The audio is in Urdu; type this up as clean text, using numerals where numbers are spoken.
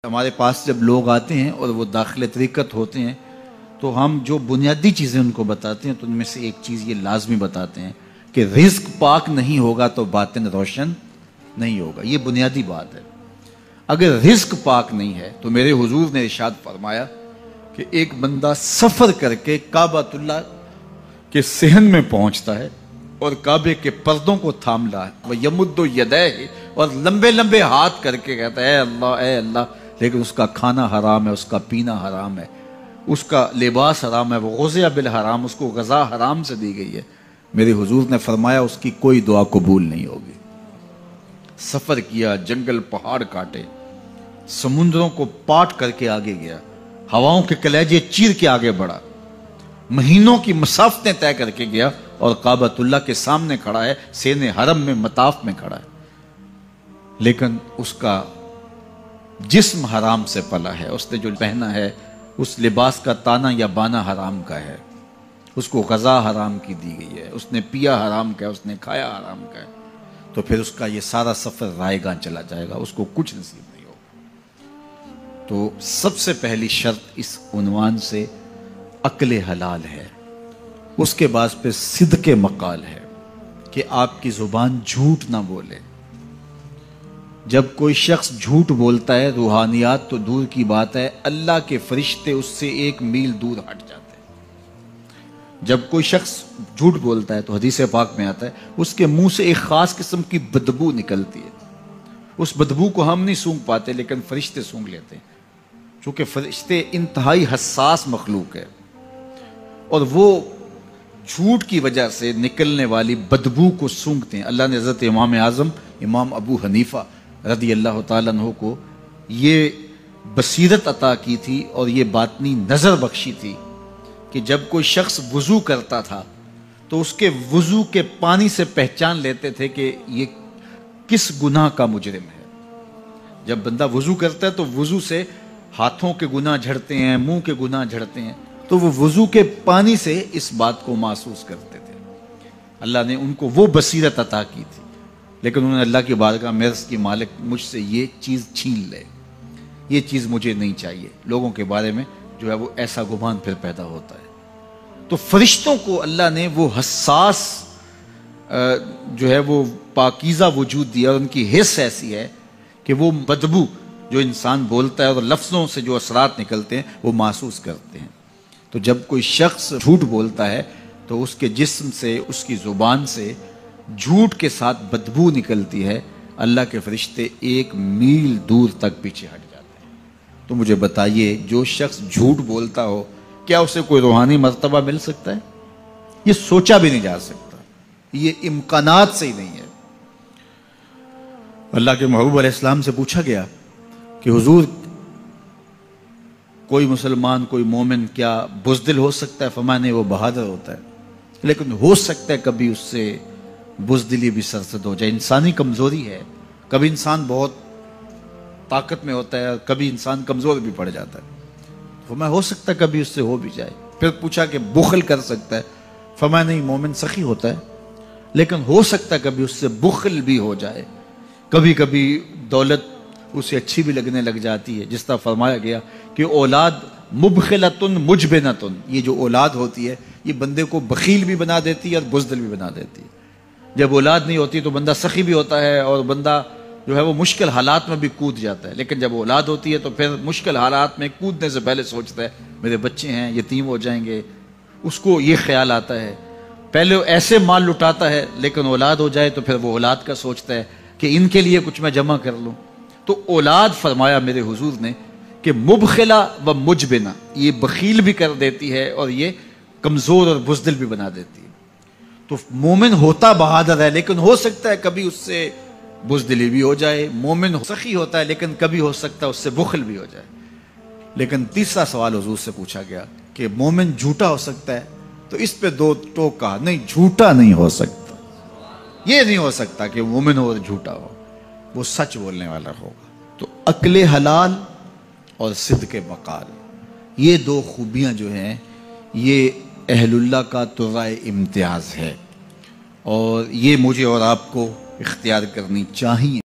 ہمارے پاس جب لوگ آتے ہیں اور وہ داخل طریقت ہوتے ہیں تو ہم جو بنیادی چیزیں ان کو بتاتے ہیں تو ان میں سے ایک چیز یہ لازمی بتاتے ہیں کہ رزق پاک نہیں ہوگا تو باطن روشن نہیں ہوگا. یہ بنیادی بات ہے. اگر رزق پاک نہیں ہے تو میرے حضور نے ارشاد فرمایا کہ ایک بندہ سفر کر کے کعبۃ اللہ کے صحن میں پہنچتا ہے اور کعبے کے پردوں کو تھام رہا ہے وہ یمد یدیہ اور لمبے لمبے ہاتھ کر کے کہتا ہے اے اللہ, لیکن اس کا کھانا حرام ہے, اس کا پینا حرام ہے, اس کا لباس حرام ہے, وہ غزیہ بالحرام, اس کو غذا حرام سے دی گئی ہے. میرے حضور نے فرمایا اس کی کوئی دعا قبول نہیں ہوگی. سفر کیا, جنگل پہاڑ کاٹے, سمندروں کو پاٹ کر کے آگے گیا, ہواؤں کے کلیجے چیر کے آگے بڑھا, مہینوں کی مسافتیں طے کر کے گیا اور کعبۃ اللہ کے سامنے کھڑا ہے, سین حرم میں مطاف میں کھڑا ہے, لیکن اس کا جسم حرام سے پلا ہے. اس نے جو پہنا ہے اس لباس کا تانا یا بانا حرام کا ہے, اس کو غذا حرام کی دی گئی ہے, اس نے پیا حرام کا ہے, اس نے کھایا حرام کا ہے. تو پھر اس کا یہ سارا سفر رائے گاں چلا جائے گا, اس کو کچھ نصیب نہیں ہوگا. تو سب سے پہلی شرط اس عنوان سے عقل حلال ہے. اس کے بعد پھر صدق مقال ہے کہ آپ کی زبان جھوٹ نہ بولے. جب کوئی شخص جھوٹ بولتا ہے روحانیات تو دور کی بات ہے, اللہ کے فرشتے اس سے 1 میل دور ہٹ جاتے ہیں. جب کوئی شخص جھوٹ بولتا ہے تو حدیث پاک میں آتا ہے اس کے منہ سے ایک خاص قسم کی بدبو نکلتی ہے. اس بدبو کو ہم نہیں سونگھ پاتے لیکن فرشتے سونگھ لیتے ہیں, چونکہ فرشتے انتہائی حساس مخلوق ہے اور وہ جھوٹ کی وجہ سے نکلنے والی بدبو کو سونگھتے ہیں. اللہ نے حضرت امام اعظم امام ابو حنیفہ رضی اللہ تعالیٰ عنہ کو یہ بصیرت عطا کی تھی اور یہ باطنی نظر بخشی تھی کہ جب کوئی شخص وضو کرتا تھا تو اس کے وضو کے پانی سے پہچان لیتے تھے کہ یہ کس گناہ کا مجرم ہے. جب بندہ وضو کرتا ہے تو وضو سے ہاتھوں کے گناہ جھڑتے ہیں, منہ کے گناہ جھڑتے ہیں, تو وہ وضو کے پانی سے اس بات کو محسوس کرتے تھے. اللہ نے ان کو وہ بصیرت عطا کی تھی, لیکن انہوں نے اللہ کی بارگاہ میں عرض کی مالک مجھ سے یہ چیز چھین لے, یہ چیز مجھے نہیں چاہیے. لوگوں کے بارے میں جو ہے وہ ایسا گمان پھر پیدا ہوتا ہے. تو فرشتوں کو اللہ نے وہ حساس جو ہے وہ پاکیزہ وجود دیا, اور ان کی حس ایسی ہے کہ وہ بدبو جو انسان بولتا ہے اور لفظوں سے جو اثرات نکلتے ہیں وہ محسوس کرتے ہیں. تو جب کوئی شخص جھوٹ بولتا ہے تو اس کے جسم سے, اس کی زبان سے جھوٹ کے ساتھ بدبو نکلتی ہے. اللہ کے فرشتے 1 میل دور تک پیچھے ہٹ جاتے ہیں. تو مجھے بتائیے جو شخص جھوٹ بولتا ہو کیا اسے کوئی روحانی مرتبہ مل سکتا ہے؟ یہ سوچا بھی نہیں جا سکتا, یہ امکانات سے ہی نہیں ہے. اللہ کے محبوب علیہ السلام سے پوچھا گیا کہ حضور کوئی مسلمان کوئی مومن کیا بزدل ہو سکتا ہے؟ فرمایا نہیں, وہ بہادر ہوتا ہے, لیکن ہو سکتا ہے کبھی اس سے بزدلی بھی سرزد ہو جائے. انسانی کمزوری ہے, کبھی انسان بہت طاقت میں ہوتا ہے اور کبھی انسان کمزور بھی پڑ جاتا ہے. فرمایا ہو سکتا ہے کبھی اس سے ہو بھی جائے. پھر پوچھا کہ بخل کر سکتا ہے؟ فرمایا نہیں, مومن سخی ہوتا ہے لیکن ہو سکتا ہے کبھی اس سے بخل بھی ہو جائے. کبھی کبھی دولت اسے اچھی بھی لگنے لگ جاتی ہے, جس طرح فرمایا گیا کہ اولاد مبخلتن مجبنتن, یہ جو اولاد ہوتی ہے یہ بندے کو بخیل بھی بنا دیتی ہے اور بزدل بھی بنا دیتی ہے. جب اولاد نہیں ہوتی تو بندہ سخی بھی ہوتا ہے اور بندہ جو ہے وہ مشکل حالات میں بھی کود جاتا ہے, لیکن جب اولاد ہوتی ہے تو پھر مشکل حالات میں کودنے سے پہلے سوچتا ہے میرے بچے ہیں یتیم ہو جائیں گے. اس کو یہ خیال آتا ہے, پہلے ایسے مال لٹاتا ہے لیکن اولاد ہو جائے تو پھر وہ اولاد کا سوچتا ہے کہ ان کے لیے کچھ میں جمع کر لوں. تو اولاد فرمایا میرے حضور نے کہ مبخلہ و مجبنہ, یہ بخیل بھی کر دیتی ہے اور یہ کمزور اور بزدل بھی بنا دیتی ہے. تو مومن ہوتا بہادر ہے لیکن ہو سکتا ہے کبھی اس سے بزدلی بھی ہو جائے. مومن سخی ہوتا ہے لیکن کبھی ہو سکتا ہے اس سے بخل بھی ہو جائے. لیکن تیسرا سوال حضور سے پوچھا گیا کہ مومن جھوٹا ہو سکتا ہے؟ تو اس پہ 2 ٹوک کہا, نہیں جھوٹا نہیں ہو سکتا. یہ نہیں ہو سکتا کہ مومن ہو اور جھوٹا ہو, وہ سچ بولنے والا ہوگا. تو عقل حلال اور صدق مقال, یہ 2 خوبیاں جو ہیں یہ اہل اللہ کا ترائے امتیاز ہے, اور یہ مجھے اور آپ کو اختیار کرنی چاہیے.